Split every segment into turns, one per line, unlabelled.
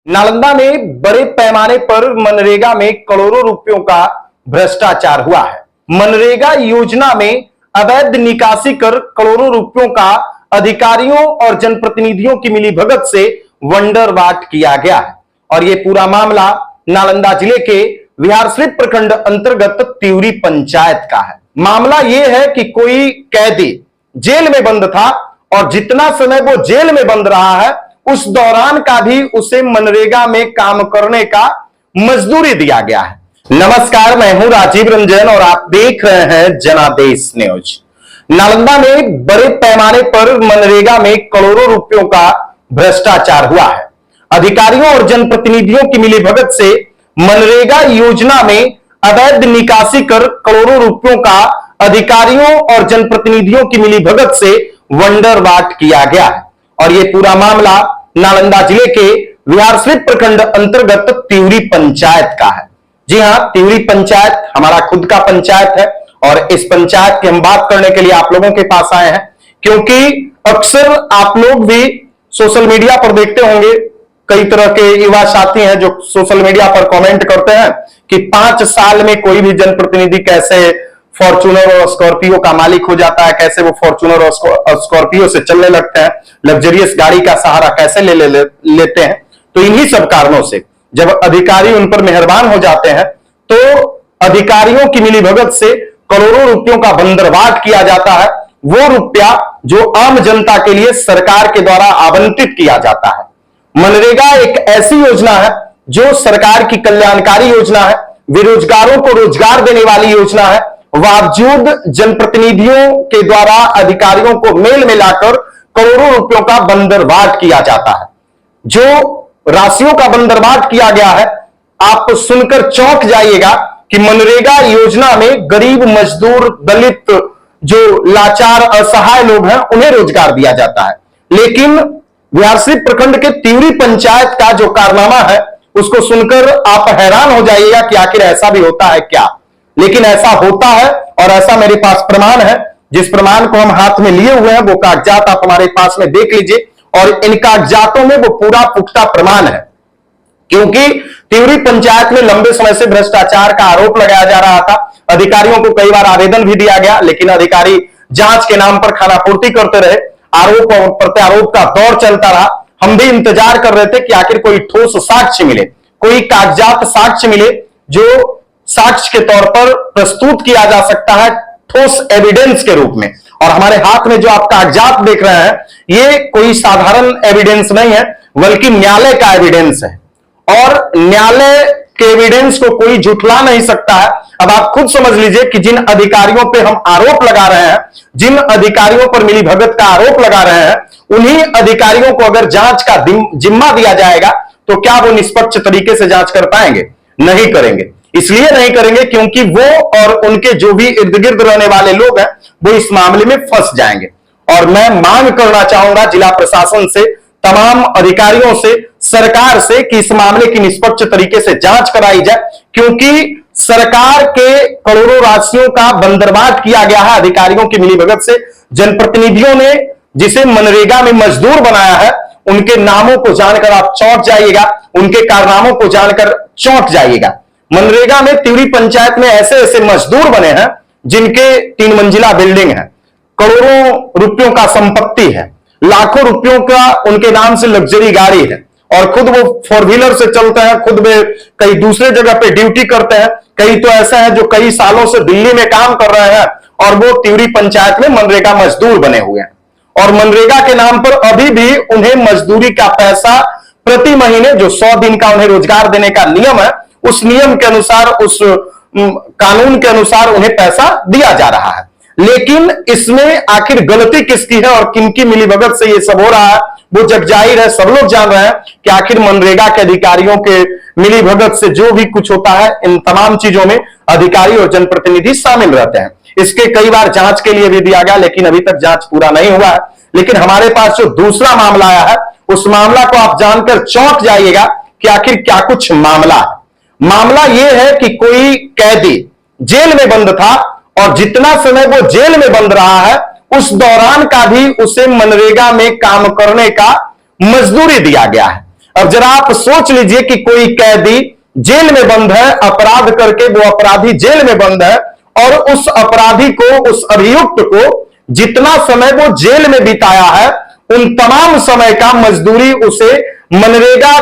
नालंदा में बड़े पैमाने पर मनरेगा में करोड़ों रुपयों का भ्रष्टाचार हुआ है। मनरेगा योजना में अवैध निकासी कर करोड़ों रुपयों का अधिकारियों और जनप्रतिनिधियों की मिलीभगत से वंडरवाट किया गया है। और यह पूरा मामला नालंदा जिले के विहारशरीफ प्रखंड अंतर्गत तिवरी पंचायत का है। मामला यह है कि कोई कैदी जेल में बंद था और जितना समय वो जेल में बंद रहा है उस दौरान का भी उसे मनरेगा में काम करने का मजदूरी दिया गया है। नमस्कार, मैं हूं राजीव रंजन और आप देख रहे हैं जनादेश न्यूज। नालंदा में बड़े पैमाने पर मनरेगा में करोड़ों रुपयों का भ्रष्टाचार हुआ है। अधिकारियों और जनप्रतिनिधियों की मिलीभगत से मनरेगा योजना में अवैध निकासी कर करोड़ों रुपयों का अधिकारियों और जनप्रतिनिधियों की मिलीभगत से वंडरवाट किया गया है। और यह पूरा मामला नालंदा जिले के विहारशरीफ प्रखंड अंतर्गत तिवरी पंचायत का है। जी हां, तिवरी पंचायत हमारा खुद का पंचायत है और इस पंचायत की हम बात करने के लिए आप लोगों के पास आए हैं, क्योंकि अक्सर आप लोग भी सोशल मीडिया पर देखते होंगे, कई तरह के युवा साथी हैं जो सोशल मीडिया पर कमेंट करते हैं कि 5 साल में कोई भी जनप्रतिनिधि कैसे फॉर्च्यूनर और स्कॉर्पियो का मालिक हो जाता है, कैसे वो फॉर्च्यूनर और स्कॉर्पियो से चलने लगते हैं, लग्जरियस गाड़ी का सहारा कैसे लेते हैं। तो इन्हीं सब कारणों से जब अधिकारी उन पर मेहरबान हो जाते हैं तो अधिकारियों की मिलीभगत से करोड़ों रुपयों का बंदरवाट किया जाता है। वो रुपया जो आम जनता के लिए सरकार के द्वारा आवंटित किया जाता है। मनरेगा एक ऐसी योजना है जो सरकार की कल्याणकारी योजना है, बेरोजगारों को रोजगार देने वाली योजना है। बावजूद जनप्रतिनिधियों के द्वारा अधिकारियों को मेल मिलाकर करोड़ों रुपयों का बंदरवाट किया जाता है। जो राशियों का बंदरवाट किया गया है, आप सुनकर चौंक जाइएगा कि मनरेगा योजना में गरीब मजदूर, दलित, जो लाचार असहाय लोग हैं, उन्हें रोजगार दिया जाता है। लेकिन विहारशरीफ प्रखंड के तिवरी पंचायत का जो कारनामा है उसको सुनकर आप हैरान हो जाइएगा कि आखिर ऐसा भी होता है क्या। लेकिन ऐसा होता है और ऐसा मेरे पास प्रमाण है। जिस प्रमाण को हम हाथ में लिए हुए हैं वो कागजात आप हमारे पास में देख लीजिए और इन कागजातों में वो पूरा पुख्ता प्रमाण है। क्योंकि तिवरी पंचायत में लंबे समय से भ्रष्टाचार का आरोप लगाया जा रहा था। अधिकारियों को कई बार आवेदन भी दिया गया, लेकिन अधिकारी जांच के नाम पर खानापूर्ति करते रहे। आरोप और प्रत्यारोप का दौर चलता रहा। हम भी इंतजार कर रहे थे कि आखिर कोई ठोस साक्ष्य मिले, कोई कागजात साक्ष्य मिले जो साक्ष्य के तौर पर प्रस्तुत किया जा सकता है ठोस एविडेंस के रूप में। और हमारे हाथ में जो आप कागजात देख रहे हैं ये कोई साधारण एविडेंस नहीं है, बल्कि न्यायालय का एविडेंस है। और न्यायालय के एविडेंस को कोई झुठला नहीं सकता है। अब आप खुद समझ लीजिए कि जिन अधिकारियों पे हम आरोप लगा रहे हैं, जिन अधिकारियों पर मिलीभगत का आरोप लगा रहे हैं, उन्हीं अधिकारियों को अगर जांच का जिम्मा दिया जाएगा तो क्या वो निष्पक्ष तरीके से जांच कर पाएंगे? नहीं करेंगे। इसलिए नहीं करेंगे क्योंकि वो और उनके जो भी इर्द गिर्द रहने वाले लोग हैं वो इस मामले में फंस जाएंगे। और मैं मांग करना चाहूंगा जिला प्रशासन से, तमाम अधिकारियों से, सरकार से कि इस मामले की निष्पक्ष तरीके से जांच कराई जाए, क्योंकि सरकार के करोड़ों राशियों का बंदरवाट किया गया है अधिकारियों की मिलीभगत से। जनप्रतिनिधियों ने जिसे मनरेगा में मजदूर बनाया है उनके नामों को जानकर आप चौंक जाइएगा, उनके कारनामों को जानकर चौंक जाइएगा। मनरेगा में तिवरी पंचायत में ऐसे ऐसे मजदूर बने हैं जिनके 3 मंजिला बिल्डिंग है, करोड़ों रुपयों का संपत्ति है, लाखों रुपयों का उनके नाम से लग्जरी गाड़ी है और खुद वो 4 व्हीलर से चलते हैं, खुद वे कई दूसरे जगह पे ड्यूटी करते हैं। कई तो ऐसे हैं जो कई सालों से दिल्ली में काम कर रहे हैं और वो तिवरी पंचायत में मनरेगा मजदूर बने हुए हैं। और मनरेगा के नाम पर अभी भी उन्हें मजदूरी का पैसा प्रति महीने, जो 100 दिन का उन्हें रोजगार देने का नियम है, उस नियम के अनुसार, उस कानून के अनुसार उन्हें पैसा दिया जा रहा है। लेकिन इसमें आखिर गलती किसकी है और किनकी मिलीभगत से ये सब हो रहा है वो जग जाहिर है, सब लोग जान रहे हैं कि आखिर मनरेगा के अधिकारियों के मिलीभगत से जो भी कुछ होता है इन तमाम चीजों में अधिकारी और जनप्रतिनिधि शामिल रहते हैं। इसके कई बार जांच के लिए भी दिया गया, लेकिन अभी तक जांच पूरा नहीं हुआ है। लेकिन हमारे पास जो दूसरा मामला आया है उस मामला को आप जानकर चौंक जाइएगा कि आखिर क्या कुछ मामला है। मामला यह है कि कोई कैदी जेल में बंद था और जितना समय वो जेल में बंद रहा है उस दौरान का भी उसे मनरेगा में काम करने का मजदूरी दिया गया है। अब जरा आप सोच लीजिए कि कोई कैदी जेल में बंद है, अपराध करके वो अपराधी जेल में बंद है, और उस अपराधी को, उस अभियुक्त को जितना समय वो जेल में बिताया है उन तमाम समय का मजदूरी उसे मनरेगा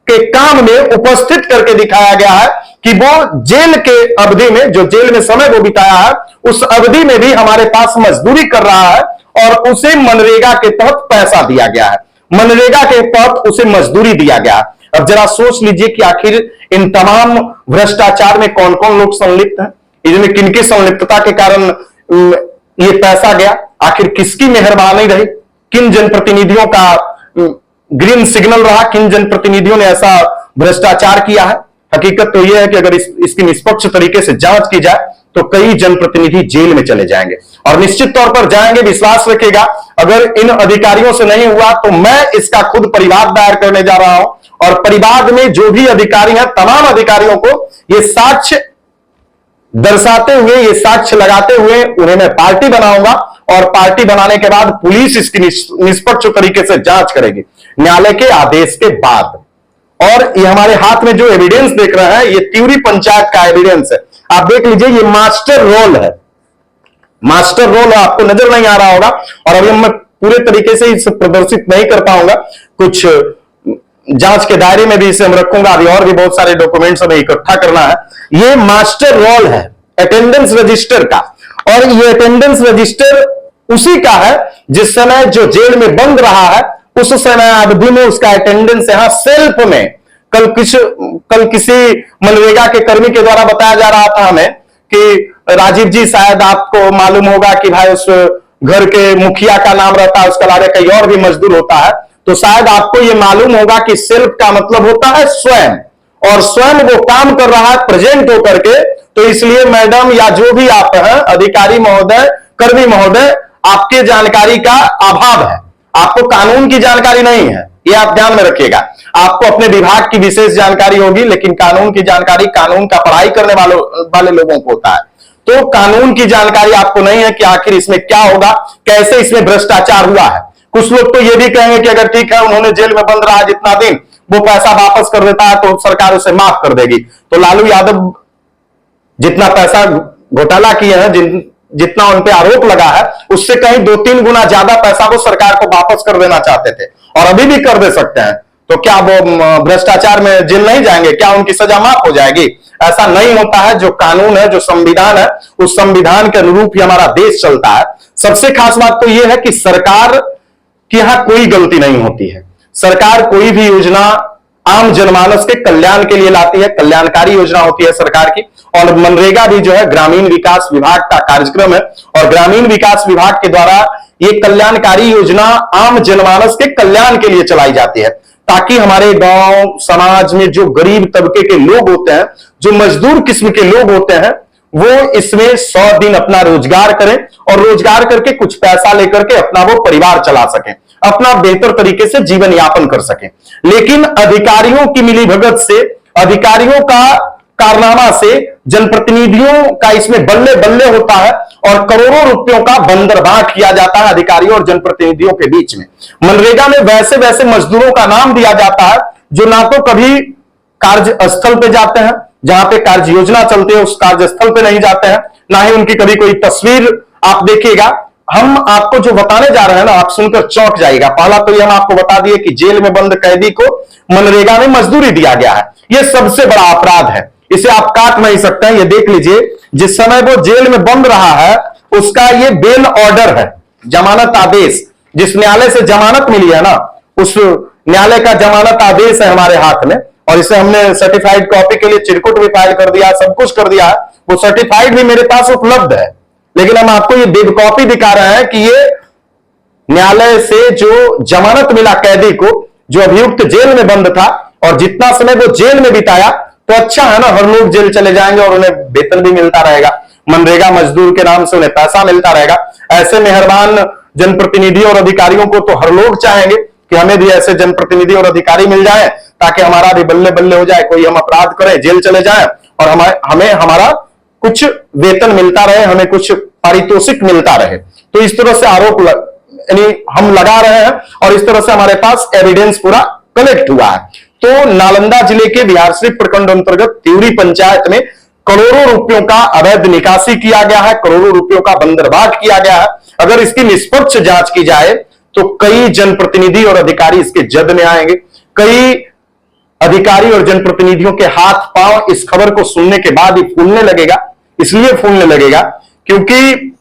के काम में उपस्थित करके दिखाया गया है कि वो जेल के अवधि में, जो जेल में समय वो बिताया है, उस अवधि में भी हमारे पास मजदूरी कर रहा है और उसे मनरेगा के तहत पैसा दिया गया है, मनरेगा के तहत उसे मजदूरी दिया गया है। अब जरा सोच लीजिए कि आखिर इन तमाम भ्रष्टाचार में कौन कौन लोग संलिप्त हैं, इनमें किनकी संलिप्तता के कारण ये पैसा गया, आखिर किसकी मेहरबानी रही, किन जनप्रतिनिधियों का ग्रीन सिग्नल रहा, किन जनप्रतिनिधियों ने ऐसा भ्रष्टाचार किया है। हकीकत तो यह है कि अगर इसकी निष्पक्ष तरीके से जांच की जाए तो कई जनप्रतिनिधि जेल में चले जाएंगे, और निश्चित तौर पर जाएंगे। विश्वास रखिएगा, अगर इन अधिकारियों से नहीं हुआ तो मैं इसका खुद परिवाद दायर करने जा रहा हूं, और परिवाद में जो भी अधिकारी हैं तमाम अधिकारियों को ये साक्ष्य दर्शाते हुए, ये साक्ष्य लगाते हुए उन्हें मैं पार्टी बनाऊंगा, और पार्टी बनाने के बाद पुलिस इसकी निष्पक्ष तरीके से जांच करेगी न्यायालय के आदेश के बाद। और ये हमारे हाथ में जो एविडेंस देख रहे हैं ये त्यूरी पंचायत का एविडेंस है। आप देख लीजिए, ये मास्टर रोल है, मास्टर रोल है, आपको नजर नहीं आ रहा होगा, और अभी मैं पूरे तरीके से इसे प्रदर्शित नहीं कर पाऊंगा, कुछ जांच के दायरे में भी इसे हम रखूंगा, अभी और भी बहुत सारे डॉक्यूमेंट्स हमें इकट्ठा करना है। ये मास्टर रोल है अटेंडेंस रजिस्टर का, और ये अटेंडेंस रजिस्टर उसी का है जिस समय जो जेल में बंद रहा है उस समय अवधि में उसका अटेंडेंस यहां सेल्फ में, कल किसी मनरेगा के कर्मी के द्वारा बताया जा रहा था हमें कि राजीव जी शायद आपको मालूम होगा कि भाई उस घर के मुखिया का नाम रहता है, उसके अलावा कई और भी मजदूर होता है, तो शायद आपको यह मालूम होगा कि सेल्फ का मतलब होता है स्वयं, और स्वयं वो काम कर रहा है प्रेजेंट होकर के। तो इसलिए मैडम या जो भी आप हैं अधिकारी महोदय, कर्मी महोदय, आपके जानकारी का अभाव है, आपको कानून की जानकारी नहीं है, ये आप ध्यान में रखिएगा। आपको अपने विभाग की विशेष जानकारी होगी, लेकिन कानून की जानकारी कानून का पढ़ाई करने वाले लोगों को होता है। तो कानून की जानकारी आपको नहीं है कि आखिर इसमें क्या होगा, कैसे इसमें भ्रष्टाचार हुआ है। कुछ लोग तो ये भी कहेंगे कि अगर ठीक है उन्होंने जेल में बंद रहा जितना दिन, वो पैसा वापस कर देता है तो सरकार उसे माफ कर देगी। तो लालू यादव जितना पैसा घोटाला किए हैं, जितना उन पे आरोप लगा है, उससे कहीं 2-3 गुना ज्यादा पैसा वो सरकार को वापस कर देना चाहते थे, और अभी भी कर दे सकते हैं। तो क्या वो भ्रष्टाचार में जेल नहीं जाएंगे, क्या उनकी सजा माफ हो जाएगी? ऐसा नहीं होता है। जो कानून है, जो संविधान है, उस संविधान के अनुरूप ही हमारा देश चलता है। सबसे खास बात तो यह है कि सरकार की यहां कोई गलती नहीं होती है। सरकार कोई भी योजना आम जनमानस के कल्याण के लिए लाती है, कल्याणकारी योजना होती है सरकार की। और मनरेगा भी जो है ग्रामीण विकास विभाग का कार्यक्रम है, और ग्रामीण विकास विभाग के द्वारा ये कल्याणकारी योजना आम जनमानस के कल्याण के लिए चलाई जाती है, ताकि हमारे गांव समाज में जो गरीब तबके के लोग होते हैं, जो मजदूर किस्म के लोग होते हैं, वो इसमें 100 दिन अपना रोजगार करें, और रोजगार करके कुछ पैसा लेकर के अपना वो परिवार चला सकें, अपना बेहतर तरीके से जीवन यापन कर सकें। लेकिन अधिकारियों की मिलीभगत से, अधिकारियों का कारनामा से, जनप्रतिनिधियों का इसमें बल्ले बल्ले होता है, और करोड़ों रुपयों का बंदरबांट किया जाता है अधिकारियों और जनप्रतिनिधियों के बीच में। मनरेगा में वैसे वैसे मजदूरों का नाम दिया जाता है जो ना तो कभी कार्यस्थल पे जाते हैं, जहां पे कार्य योजना चलती है उस कार्यस्थल पे नहीं जाते हैं, ना ही उनकी कभी कोई तस्वीर आप देखिएगा। हम आपको जो बताने जा रहे हैं ना, आप सुनकर चौंक जाएगा। पहला तो ये हम आपको बता दिए कि जेल में बंद कैदी को मनरेगा में मजदूरी दिया गया है, यह सबसे बड़ा अपराध है, इसे आप काट नहीं सकते हैं। ये देख लीजिए, जिस समय वो जेल में बंद रहा है उसका ये बेल ऑर्डर है, जमानत आदेश, जिस न्यायालय से जमानत मिली है ना, उस न्यायालय का जमानत आदेश है हमारे हाथ में, और इसे हमने सर्टिफाइड कॉपी के लिए चिरकुट भी फाइल कर दिया, सब कुछ कर दिया है। वो सर्टिफाइड भी मेरे पास उपलब्ध है, लेकिन हम आपको ये डेड कॉपी दिखा रहे हैं कि ये न्यायालय से जो जमानत मिला कैदी को, जो अभियुक्त जेल में बंद था, और जितना समय वो जेल में बिताया, तो अच्छा है ना, हर लोग जेल चले जाएंगे और उन्हें वेतन भी मिलता रहेगा, मनरेगा मजदूर के नाम से उन्हें पैसा मिलता रहेगा। ऐसे मेहरबान जनप्रतिनिधि और अधिकारियों को तो हर लोग चाहेंगे कि हमें भी ऐसे जनप्रतिनिधि और अधिकारी मिल जाए, ताकि हमारा भी बल्ले बल्ले हो जाए, कोई हम अपराध करें जेल चले जाए और हमें हमारा कुछ वेतन मिलता रहे, हमें कुछ पारितोषिक मिलता रहे। तो इस तरह से आरोप यानी हम लगा रहे हैं, और इस तरह से हमारे पास एविडेंस पूरा कलेक्ट हुआ है। तो नालंदा जिले के बिहारशरीफ प्रखंड अंतर्गत त्यूरी पंचायत में करोड़ों रुपयों का अवैध निकासी किया गया है, करोड़ों रुपयों का बंदरबाट किया गया है। अगर इसकी निष्पक्ष जांच की जाए तो कई जनप्रतिनिधि और अधिकारी इसके जद में आएंगे। कई अधिकारी और जनप्रतिनिधियों के हाथ पांव इस खबर को सुनने के बाद ही फूलने लगेगा। इसलिए फूलने लगेगा क्योंकि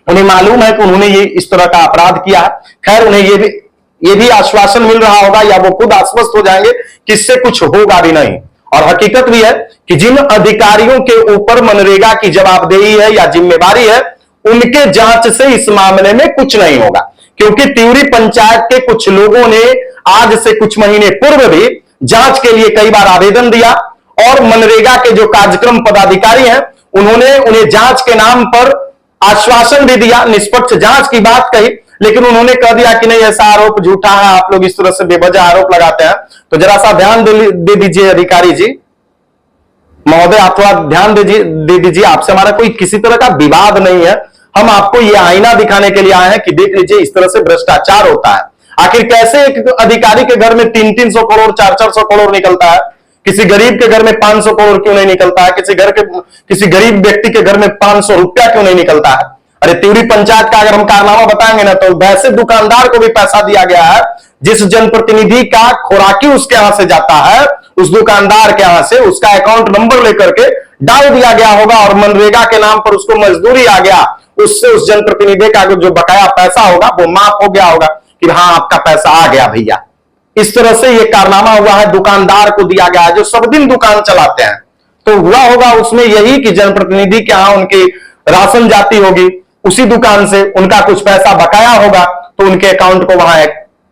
उन्हें मालूम है कि उन्होंने ये इस तरह का अपराध किया है। खैर, उन्हें ये भी आश्वासन मिल रहा होगा या वो खुद आश्वस्त हो जाएंगे कि इससे कुछ होगा भी नहीं। और हकीकत भी है कि जिन अधिकारियों के ऊपर मनरेगा की जवाबदेही है या जिम्मेदारी है, उनके जांच से इस मामले में कुछ नहीं होगा। क्योंकि त्यूरी पंचायत के कुछ लोगों ने आज से कुछ महीने पूर्व भी जांच के लिए कई बार आवेदन दिया और मनरेगा के जो कार्यक्रम पदाधिकारी हैं उन्होंने उन्हें जांच के नाम पर आश्वासन भी दिया, निष्पक्ष जांच की बात कही, लेकिन उन्होंने कह दिया कि नहीं, ऐसा आरोप झूठा है, आप लोग इस तरह से बेवजह आरोप लगाते हैं। तो जरा सा ध्यान दे दीजिए अधिकारी जी महोदय, आप थोड़ा ध्यान दे दीजिए। आपसे हमारा कोई किसी तरह का विवाद नहीं है, हम आपको यह आईना दिखाने के लिए आए हैं कि देख लीजिए इस तरह से भ्रष्टाचार होता है। आखिर कैसे एक अधिकारी के घर में 300-300 करोड़ 400-400 करोड़ निकलता है, किसी गरीब के घर में 500 करोड़ क्यों नहीं निकलता है, किसी गरीब व्यक्ति के घर में 500 रुपया क्यों नहीं निकलता है। अरे त्यूरी पंचायत का अगर हम कारनामा बताएंगे ना तो वैसे दुकानदार को भी पैसा दिया गया है, जिस जनप्रतिनिधि का खुराकी उसके यहां से जाता है, उस दुकानदार के यहां से उसका अकाउंट नंबर लेकर के डाल दिया गया होगा और मनरेगा के नाम पर उसको मजदूरी आ गया, उससे उस जनप्रतिनिधि का जो बकाया पैसा होगा वो माफ हो गया होगा कि हाँ आपका पैसा आ गया भैया। इस तरह से ये कारनामा हुआ है, दुकानदार को दिया गया है जो सब दिन दुकान चलाते हैं। तो हुआ होगा उसमें यही कि जनप्रतिनिधि के यहां उनकी राशन जाती होगी, उसी दुकान से उनका कुछ पैसा बकाया होगा तो उनके अकाउंट को वहां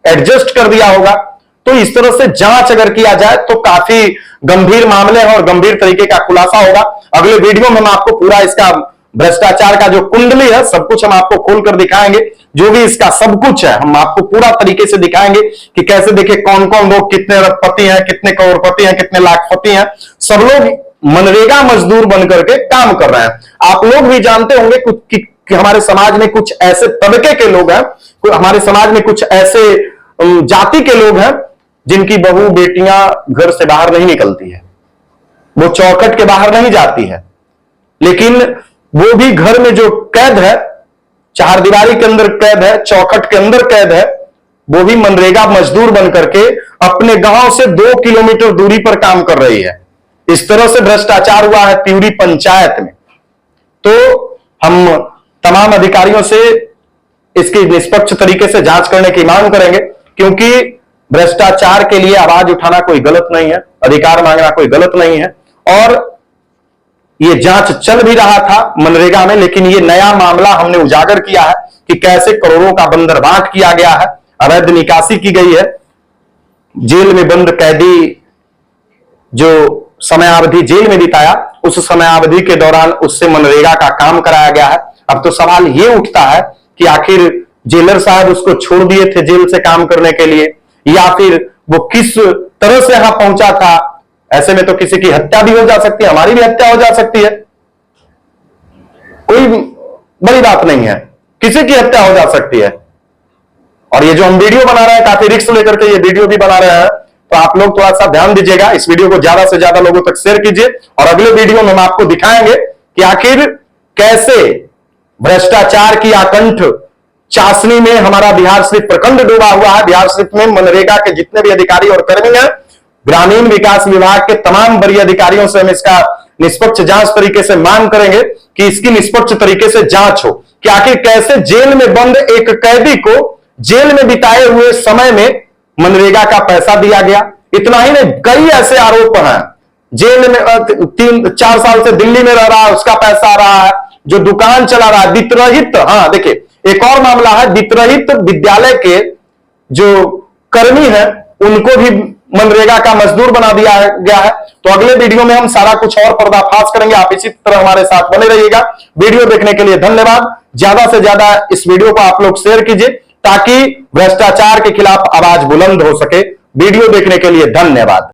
एडजस्ट कर दिया होगा। तो इस तरह से जांच अगर किया जाए तो काफी गंभीर मामले हैं और गंभीर तरीके का खुलासा होगा। अगले वीडियो में हम आपको पूरा इसका भ्रष्टाचार का जो कुंडली है सब कुछ हम आपको खोलकर दिखाएंगे, जो भी इसका सब कुछ है हम आपको पूरा तरीके से दिखाएंगे कि कैसे देखिए कौन कौन लोग कितने अरबपति हैं, कितने करोड़पति हैं, कितने लाखपति हैं। सब लोग मनरेगा मजदूर बनकर के काम कर रहे हैं। आप लोग भी जानते होंगे कि हमारे समाज में कुछ ऐसे तबके के लोग हैं, हमारे समाज में कुछ ऐसे जाति के लोग हैं जिनकी बहू बेटियां घर से बाहर नहीं निकलती है, वो चौखट के बाहर नहीं जाती है, लेकिन वो भी घर में जो कैद है, चार दीवारी के अंदर कैद है, चौखट के अंदर कैद है, वो भी मनरेगा मजदूर बनकर के अपने गांव से 2 किलोमीटर दूरी पर काम कर रही है। इस तरह से भ्रष्टाचार हुआ है त्यूरी पंचायत में। तो हम तमाम अधिकारियों से इसकी निष्पक्ष तरीके से जांच करने की मांग करेंगे, क्योंकि भ्रष्टाचार के लिए आवाज उठाना कोई गलत नहीं है, अधिकार मांगना कोई गलत नहीं है। और ये जांच चल भी रहा था मनरेगा में, लेकिन ये नया मामला हमने उजागर किया है कि कैसे करोड़ों का बंदरबाट किया गया है, अवैध निकासी की गई है। जेल में बंद कैदी जो समयावधि जेल में बिताया, उस समयावधि के दौरान उससे मनरेगा का काम कराया गया है। अब तो सवाल ये उठता है कि आखिर जेलर साहब उसको छोड़ दिए थे जेल से काम करने के लिए, या फिर वो किस तरह से यहां पहुंचा था। ऐसे में तो किसी की हत्या भी हो जा सकती है, हमारी भी हत्या हो जा सकती है, कोई बड़ी बात नहीं है, किसी की हत्या हो जा सकती है। और ये जो हम वीडियो बना रहे हैं काफी रिस्क लेकर के ये वीडियो भी बना रहे हैं, तो आप लोग थोड़ा सा ध्यान दीजिएगा, इस वीडियो को ज्यादा से ज्यादा लोगों तक शेयर कीजिए। और अगले वीडियो में हम आपको दिखाएंगे कि आखिर कैसे भ्रष्टाचार की आकंठ चाशनी में हमारा बिहारशरीफ प्रखंड डूबा हुआ है। बिहारशरीफ में मनरेगा के जितने भी अधिकारी और कर्मी हैं, ग्रामीण विकास विभाग के तमाम वरीय अधिकारियों से हम इसका निष्पक्ष जांच तरीके से मांग करेंगे कि इसकी निष्पक्ष तरीके से जांच हो कि आखिर कैसे जेल में बंद एक कैदी को जेल में बिताए हुए समय में मनरेगा का पैसा दिया गया। इतना ही नहीं, कई ऐसे आरोप हैं, जेल में 3-4 साल से दिल्ली में रह रहा है, उसका पैसा आ रहा है, जो दुकान चला रहा है, वित्तरहित। हाँ देखिए, एक और मामला है, वित्तरहित विद्यालय के जो कर्मी हैं उनको भी मनरेगा का मजदूर बना दिया गया है। तो अगले वीडियो में हम सारा कुछ और पर्दाफाश करेंगे, आप इसी तरह हमारे साथ बने रहिएगा। वीडियो देखने के लिए धन्यवाद। ज्यादा से ज्यादा इस वीडियो को आप लोग शेयर कीजिए ताकि भ्रष्टाचार के खिलाफ आवाज बुलंद हो सके। वीडियो देखने के लिए धन्यवाद।